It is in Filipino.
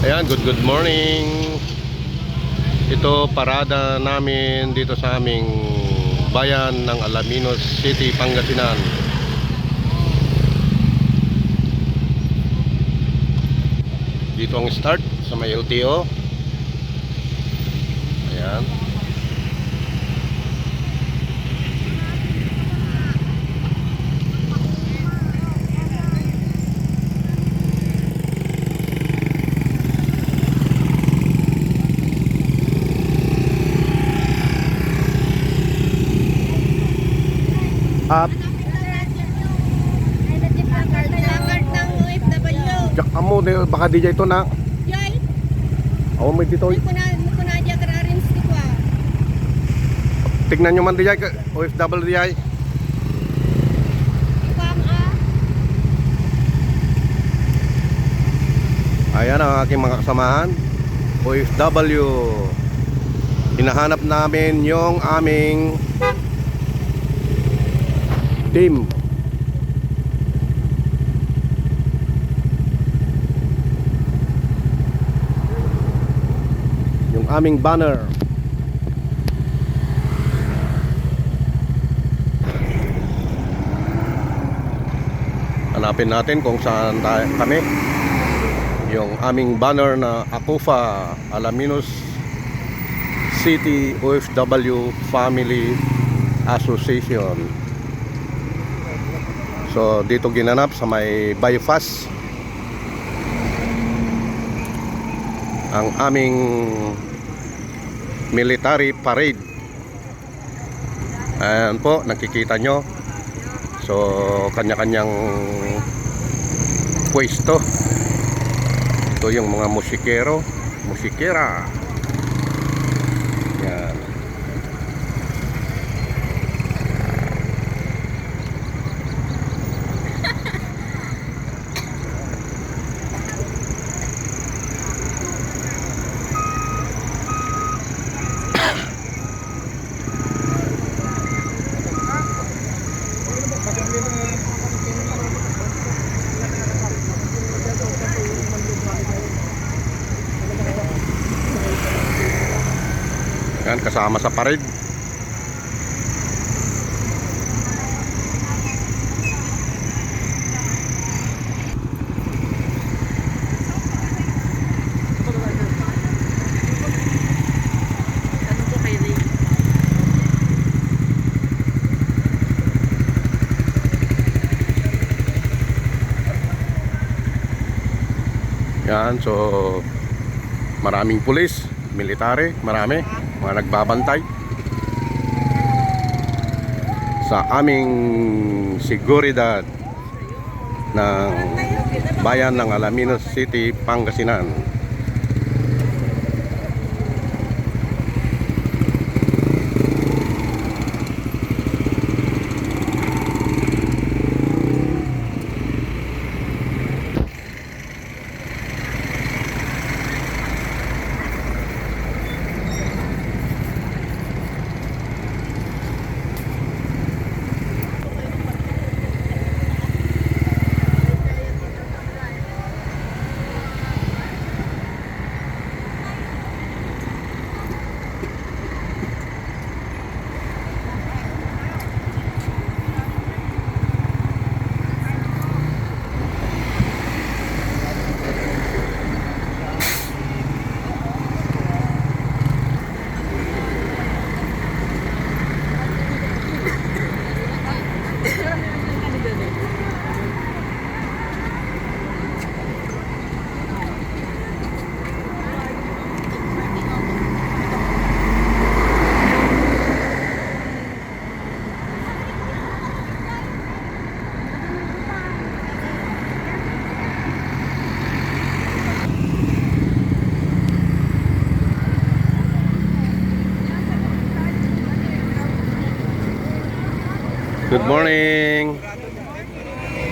Ayan, good morning. Ito parada namin dito sa aming bayan ng Alaminos City, Pangasinan. Dito ang start sa may LTO. Ayan. Up. Jak amo de baka DJ ito na. Yay. Aw may dito. Kuna dia kararin di kwa. Tignan nyo man DJ OFW DJ. Pam a. Ayan ang aking mga kasamahan OFW. Hinahanap namin yung aming team. Yung aming banner. Hanapin natin kung saan kami. Yung aming banner na Akufa Alaminos City OFW Family Association. So dito ginanap sa may bypass ang aming military parade. Ayan po, nakikita nyo. So kanya-kanyang pwesto. Ito yung mga musikero, musikera. Yan. Yan, kasama sa parade. Yan, so maraming pulis, military, marami mga nagbabantay sa aming seguridad ng bayan ng Alaminos City, Pangasinan. Good morning.